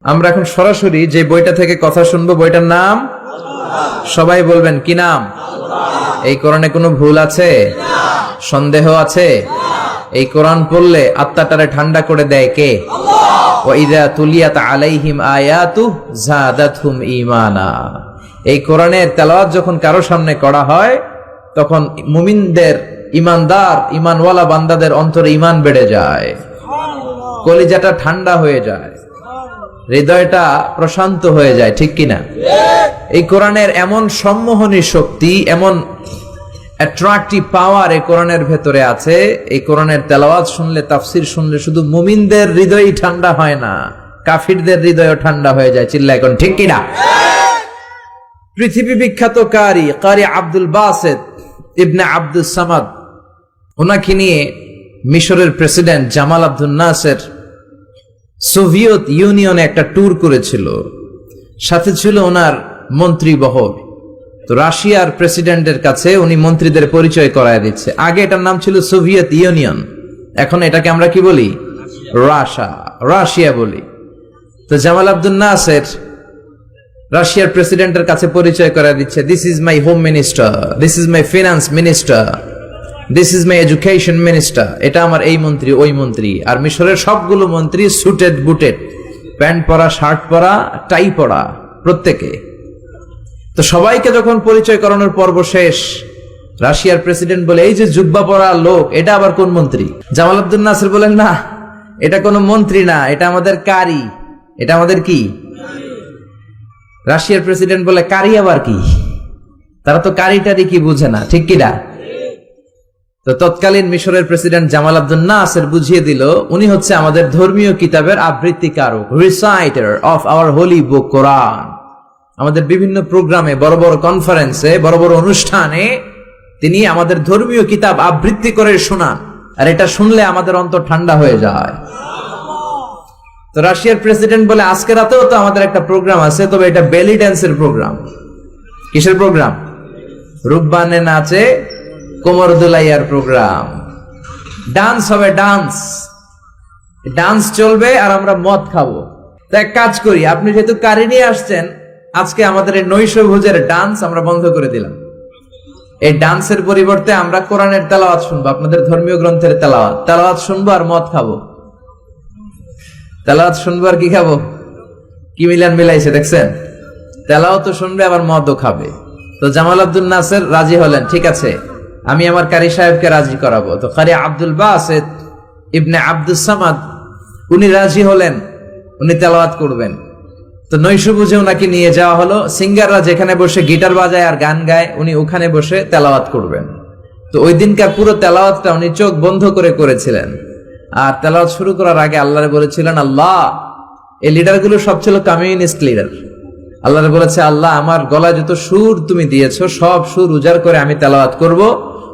আমরা এখন সরাসরি যে বইটা থেকে কথা শুনবো বইটার নাম সবাই বলবেন কি নাম? এই কোরআনে কোনো ভুল আছে? সন্দেহ আছে? এই কোরআন পড়লে আত্মাটারে ঠান্ডা করে দেয় কে? ওয়া ইযা তুলিয়াত আলাইহিম আয়াতু যাদাতহুম ঈমানা। এই কোরআনের তেলাওয়াত যখন কারো সামনে করা হয় তখন মুমিনদের, ইমানদার, ইমানওয়ালা বান্দাদের অন্তরে ঈমান বেড়ে যায়, কলিজাটা ঠান্ডা হয়ে যায়, হৃদয়টা প্রশান্ত হয়ে যায়, ঠিক কিনা? এই কোরআনের এমন সম্মোহনী শক্তি, এমন অ্যাট্রাকটিভ পাওয়ার এই কোরআনের ভেতরে আছে। এই কোরআনের তেলাওয়াত শুনলে, তাফসির শুনলে শুধু মুমিনদের হৃদয়ই ঠান্ডা হয় না, কাফিরদের হৃদয়ও ঠান্ডা হয়ে যায়। চিল্লা এখন, ঠিক কিনা? পৃথিবী বিখ্যাত কারি আব্দুল বাসেত ইবনে আব্দুস সামাদ, ওনাকে নিয়ে মিশরের প্রেসিডেন্ট জামাল আব্দুল নাসের সোভিয়েত ইউনিয়নে একটা ট্যুর করেছিল, সাথে ছিল ওনার মন্ত্রী বহর। তো রাশিয়ার প্রেসিডেন্টের কাছে উনি মন্ত্রীদের পরিচয় করায় দিচ্ছে। আগে এটার নাম ছিল সোভিয়েত ইউনিয়ন, এখন এটাকে আমরা কি বলি? রাশিয়া বলি। তো জামাল আব্দুল নাসের রাশিয়ার প্রেসিডেন্টের কাছে পরিচয় করায় দিচ্ছে, this is my home minister, this is my finance minister, this is my education minister. এটা আমার এই মন্ত্রী, ওই মন্ত্রী। আর মিশরের সবগুলো মন্ত্রী সুটেড বুটেড, প্যান্ট পরা, শার্ট পরা, টাই পরা, প্রত্যেকে। তো সবাইকে যখন পরিচয় করানোর পর্ব শেষ, রাশিয়ার প্রেসিডেন্ট বলে, এই যে জুব্বা পরা লোক, এটা আবার কোন মন্ত্রী? জামাল আব্দুল নাসের বলেন, না, এটা কোনো মন্ত্রী না, এটা আমাদের কারি। এটা আমাদের কি? রাশিয়ার প্রেসিডেন্ট বলে, কারি আবার কি? তারা তো কারিটারি কি বুঝে না, ঠিক কিনা? তো তৎকালীন মিশরের প্রেসিডেন্ট জামাল আব্দুল নাসের বুঝিয়ে দিল, উনি হচ্ছে আমাদের ধর্মীয় কিতাবের আবৃত্তিকারক, রিসাইটার অফ আওয়ার হোলি বুক কোরআন। আমাদের বিভিন্ন প্রোগ্রামে, বড় বড় কনফারেন্সে, বড় বড় অনুষ্ঠানে তিনি আমাদের ধর্মীয় কিতাব আবৃত্তি করে শোনান, আর এটা শুনলে আমাদের অন্তর ঠান্ডা হয়ে যায়। তো রাশিয়ার প্রেসিডেন্ট বলে, আজকে রাতেও তো আমাদের একটা প্রোগ্রাম আছে, তবে এটা বেলি ড্যান্সের প্রোগ্রাম। কিসের প্রোগ্রাম? রূপবানে নাচে কোমর দুলাইয়ার প্রোগ্রাম। ডান্স হবে, ডান্স চলবে, আর আমরা মদ খাবো। তো এক কাজ করি, আপনি যেহেতু কারি নিয়ে আসছেন, আজকে আমাদের এই নৈশভোজের ডান্স আমরা বন্ধ করে দিলাম। এই ডান্সের পরিবর্তে আমরা কোরআনের তেলাওয়াত শুনবো, আপনাদের ধর্মীয় গ্রন্থের তেলাওয়াত শুনবো আর মদ খাবো। তেলাওয়াত শুনবো আর কি খাবো? কি মিলাইছে দেখছেন? তেলাওয়াত তো শুনবে, আবার মদও খাবে। তো জামাল আব্দুল নাসের রাজি হলেন, ঠিক আছে, আমি আমার কারি সাহেবকে রাজি করাবো। তো কারি আব্দুল বাসেত ইবনে আব্দুস সামাদ উনি রাজি হলেন, উনি তেলাওয়াত করবেন। তো নৈশভোজে ওনাকে নিয়ে যাওয়া হলো। সিঙ্গাররা যেখানে বসে গিটার বাজায় আর গান গায়, উনি ওখানে বসে তেলাওয়াত করবেন। তো ওই দিনকার পুরো তেলাওয়াতটা উনি চোখ বন্ধ করে করেছিলেন। আর তেলাওয়াত শুরু করার আগে আল্লাহরে বলেছিলেন, আল্লাহ, এই লিডারগুলো সব ছিল কমিউনিস্ট লিডার। আল্লাহরে বলেছে, আল্লাহ, আমার গলায় যত সুর তুমি দিয়েছো, সব সুর উজাড় করে আমি তেলাওয়াত করব।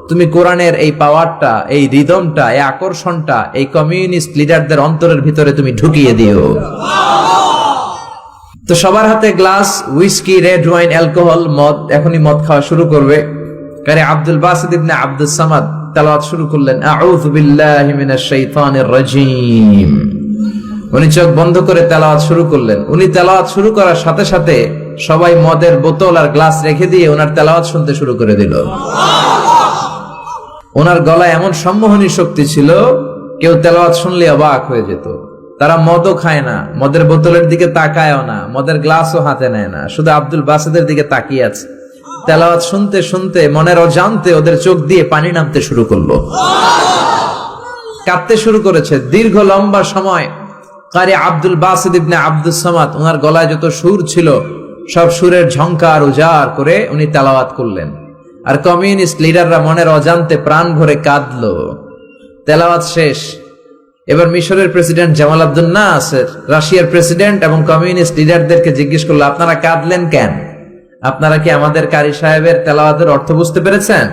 তুমি কোরআনের এই পাওয়ারটা, এই রিদমটা, এই আকর্ষণটা এই কমিউনিস্ট লিডারদের অন্তরের ভিতরে তুমি ঢুকিয়ে দিও। তো সবার হাতে glass, whisky, red wine, alcohol, মদ। এখনই মদ খাওয়া শুরু করবে। কারি আব্দুল বাসিত ইবনে আব্দুস সামাদ তেলাওয়াত শুরু করলেন, আউযু বিল্লাহি মিনাশ শাইতানির রাজীম। উনি চোখ বন্ধ করে তেলাওয়াত শুরু করলেন। উনি তেলাওয়াত শুরু করার সাথে সাথে সবাই মদের বোতল আর গ্লাস রেখে দিয়ে ওনার তেলাওয়াত শুনতে শুরু করে দিল। ওনার গলায় এমন সম্মোহনী শক্তি ছিল, কেউ তেলাওয়াত শুনলে অবাক হয়ে যেত। তারা মদও খায় না, মদের বোতলের দিকে তাকায়ও না, মদের গ্লাসও হাতে নেয় না, শুধু আব্দুল বাসেদের দিকে তাকিয়ে আছে। তেলাওয়াত শুনতে শুনতে মনের অজান্তে ওদের চোখ দিয়ে পানি নামতে শুরু করলো, কাঁদতে শুরু করেছে। দীর্ঘ লম্বা সময় কারি আব্দুল বাসিত ইবনে আব্দুস সামাদ ওনার গলায় যত সুর ছিল, সব সুরের ঝংকার উজাড় করে উনি তেলাওয়াত করলেন। আর কমিউনিস্ট লিডাররা মনের অজান্তে প্রাণ ভরে কাঁদলো। তেলাওয়াত শেষ। এবার মিশরের প্রেসিডেন্ট জামাল আব্দুল নাসের রাশিয়ার প্রেসিডেন্ট এবং কমিউনিস্ট লিডারদেরকে জিজ্ঞেস করলো, আপনারা কাঁদলেন কেন? আপনারা কি আমাদের কারি সাহেবের তেলাওয়াতের অর্থ বুঝতে পেরেছেন?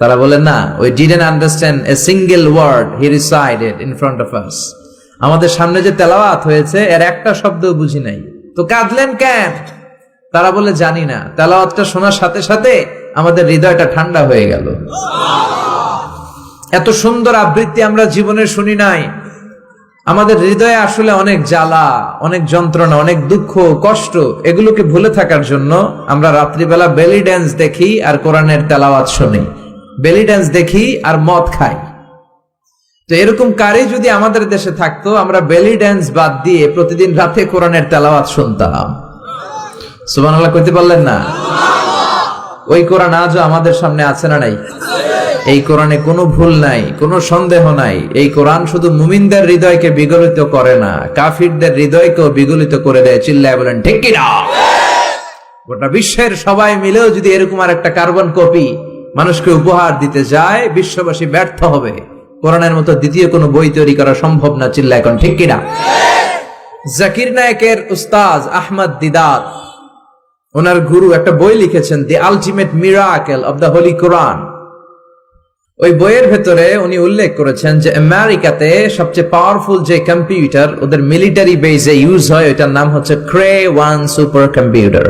তারা বলেন, না, we didn't understand a single word he recited in front of us. আমাদের সামনে যে তেলাওয়াত হয়েছে এর একটা শব্দও বুঝি নাই। তো কাঁদলেন কেন? তারা বলে, জানি না, তেলাওয়াতটা শোনার সাথে সাথে আমাদের হৃদয়টা ঠান্ডা হয়ে গেল। এত সুন্দর আবৃত্তি আমরা জীবনে শুনি নাই। আমাদের হৃদয়ে আসলে অনেক জ্বালা, অনেক যন্ত্রণা, অনেক দুঃখ, কষ্ট, এগুলোকে ভুলে থাকার জন্য আমরা রাত্রিবেলা বেলি ড্যান্স দেখি আর কোরআনের তেলাওয়াত শুনি, বেলি ড্যান্স দেখি আর মদ খাই। তো এরকম কারি যদি আমাদের দেশে থাকতো, আমরা বেলি ড্যান্স বাদ দিয়ে প্রতিদিন রাতে কোরআনের তেলাওয়াত শুনতাম। সুবহানাল্লাহ কইতে পারলেন না? ওই কোরআন আজও আমাদের সামনে আছে না নাই? এই কোরআনে কোনো ভুল নাই, কোনো সন্দেহ নাই। এই কোরআন শুধু মুমিনদের হৃদয়কে বিগলিত করে না, কাফিরদের হৃদয়কেও বিগলিত করে দেয়। চিল্লায় বলেন ঠিক কি না? গোটা বিশ্বের সবাই মিলেও যদি এরকম আর একটা কার্বন কপি মানুষকে উপহার দিতে যায়, বিশ্ববাসী ব্যর্থ হবে। কোরআনের মতো দ্বিতীয় কোনো বই তৈরি করা সম্ভব না। চিল্লায় এখন ঠিক কি না? জাকির নায়েকের উস্তাজ আহমদ দিদাত, ওনার গুরু একটা বই লিখেছেন, the ultimate miracle of the holy Quran. ওই বইয়ের ভেতরে উনি উল্লেখ করেছেন যে আমেরিকাতে সবচেয়ে পাওয়ারফুল যে কম্পিউটার ওদের মিলিটারি বেজে ইউজ হয়, ওইটার নাম হচ্ছে ক্রে-1 সুপার কম্পিউটার।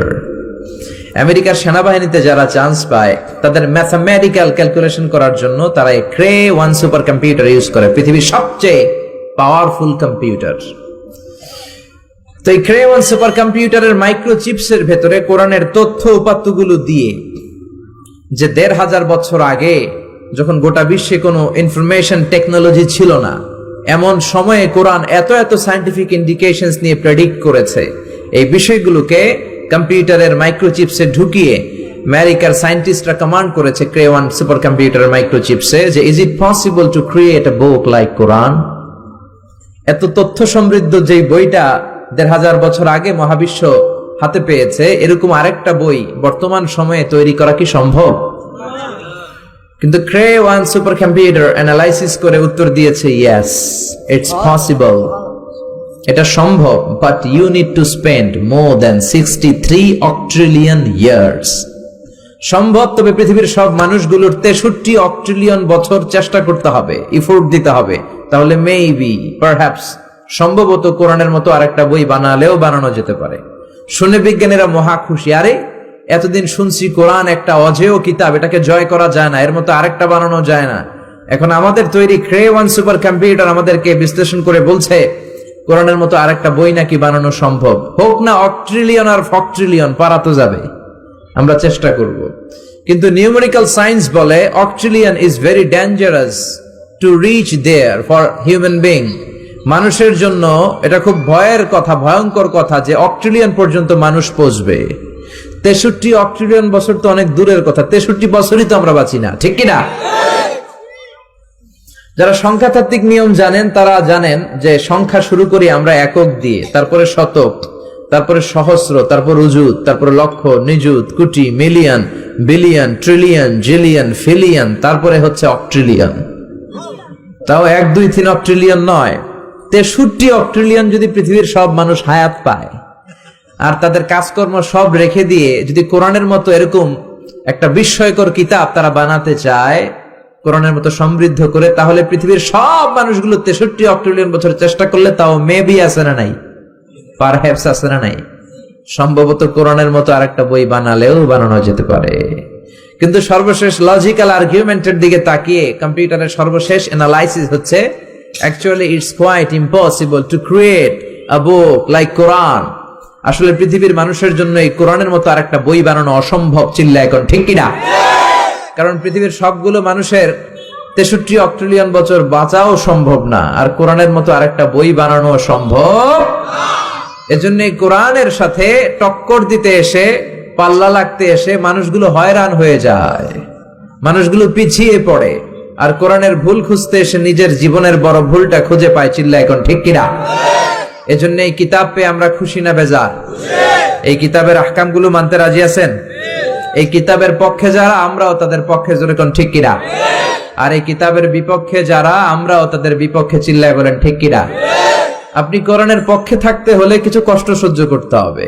আমেরিকার সেনাবাহিনীতে যারা চান্স পায় তাদের ম্যাথমেটিক্যাল ক্যালকুলেশন করার জন্য তারা এই ক্রে-1 সুপার কম্পিউটার ইউজ করে, পৃথিবীর সবচেয়ে পাওয়ারফুল কম্পিউটার। তো এই ক্রে-1 সুপার কম্পিউটারের মাইক্রোচিপসের ভেতরে কোরআনের তথ্য উপাত্তগুলো দিয়ে, যে ১৫০০ বছর আগে যখন গোটা বিশ্বে কোনো ইনফরমেশন টেকনোলজি ছিল না, এমন সময়ে কোরআন এত এত সায়েন্টিফিক ইন্ডিকেশনস নিয়ে প্রেডিক্ট করেছে। এই বিষয়গুলোকে কম্পিউটারের মাইক্রোচিপসে ঢুকিয়ে আমেরিকার সায়েন্টিস্টরা কমান্ড করেছে ক্রে-1 সুপার কম্পিউটারের মাইক্রোচিপসে যে is it possible to create a book like Quran. এত তথ্য সমৃদ্ধ যেই বইটা ১৫০০ বছর আগে মহাবিশ্ব হাতে পেয়েছে, এরকম আরেকটা বই বর্তমান সময়ে তৈরি করা কি সম্ভব? কিন্তু ক্রে-1 সুপার কম্পিউটার অ্যানালাইসিস করে উত্তর দিয়েছে ইয়েস, ইটস পসিবল, এটা সম্ভব, but you need to spend more than 63 octillion years. সম্ভব, তবে পৃথিবীর সব মানুষগুলোর 63 অক্ট্রিলিয়ন বছর চেষ্টা করতে হবে, এফোর্ট দিতে হবে। তাহলে মেবি, পারহ্যাপস, সম্ভবত কোরআনের মতো আরেকটা বই বানালেও বানানো যেতে পারে। শুনে বিজ্ঞানীরা মহা খুশি। আরে এতদিন শুনছি কোরআন একটা অজেয় কিতাব, এটাকে জয় করা যায় না, এর মতো আরেকটা বানানো যায় না। এখন আমাদের তৈরি ক্রে-1 সুপার কম্পিউটার আমাদেরকে বিশ্লেষণ করে বলছে কোরআনের মতো আরেকটা বই নাকি বানানো সম্ভব। হোক না অক্ট্রিলিয়ন আর ফক্ট্রিলিয়ন, পারা তো যাবে, আমরা চেষ্টা করব। কিন্তু নিউমেরিক্যাল সায়েন্স বলে octillion is very dangerous to reach there for human being. মানুষের জন্য এটা খুব ভয়ের কথা, ভয়ঙ্কর কথা যে অক্ট্রিলিয়ন পর্যন্ত মানুষ পৌঁছবে। 63 অক্ট্রিলিয়ন বছর তো অনেক দূরের কথা, 63 বছরই তো আমরা বাঁচি না, ঠিক কিনা? যারা সংখ্যাতাত্ত্বিক নিয়ম জানেন তারা জানেন যে সংখ্যা শুরু করি আমরা একক দিয়ে, তারপরে শতক, তারপরে সহস্র, তারপর উজুত, তারপরে লক্ষ, নিযুত, কোটি, million, billion, trillion, zillion, pillion, তারপরে হচ্ছে অক্ট্রিলিয়ন। তাও 1, 2, 3 অক্ট্রিলিয়ন নয়, 63 অক্ট্রিলিয়ন যদি পৃথিবীর সব মানুষ হায়াত পায় আর তাদের কাজকর্ম সব রেখে দিয়ে যদি কোরআনের মতো এরকম একটা বিস্ময়কর কিতাব তারা বানাতে চায়, কোরআনের মতো সমৃদ্ধ করে, তাহলে পৃথিবীর সব মানুষগুলো 63 অক্ট্রিলিয়ন বছর চেষ্টা করলে তাও মেবি আছে না নাই, পারহ্যাপস আছে না নাই, সম্ভবত কোরআনের মতো আরেকটা বই বানালেও বানানো যেতে পারে। কিন্তু সর্বশেষ লজিক্যাল আর্গুমেন্টের দিকে তাকিয়ে কম্পিউটারের সর্বশেষ অ্যানালাইসিস হচ্ছে actually it's quite impossible to create a book like Quran. আসলে পৃথিবীর মানুষের জন্য এই কোরআনের মতো আরেকটা বই বানানো অসম্ভব। চিল্লা এখন ঠিক কিনা? কারণ পৃথিবীর সবগুলো মানুষের 63 অক্ট্রিলিয়ন বছর বাঁচাও সম্ভব না, আর কোরআনের মতো আরেকটা বই বানানো সম্ভব। এজন্য এই কোরআনের সাথে টক্কর দিতে এসে, পাল্লা লাগতে এসে মানুষগুলো হয়রান হয়ে যায়, মানুষগুলো পিছিয়ে পড়ে, আর কোরআনের ভুল খুঁজতে এসে নিজের জীবনের বড় ভুলটা খুঁজে পায়। চিল্লা এখন ঠিক কিনা? এজন্য এই কিতাব পেয়ে আমরা খুশি না বেজার? এই কিতাবের আহকামগুলো মানতে রাজি আছেন? এই কিতাবের পক্ষে যারা, আমরাও তাদের পক্ষে, জোরে কোন ঠিক কিনা? আর এই কিতাবের বিপক্ষে যারা, আমরাও তাদের বিপক্ষে। চিল্লায় বলেন ঠিক কিনা? আপনি কোরআনের পক্ষে থাকতে হলে কিছু কষ্ট সহ্য করতে হবে।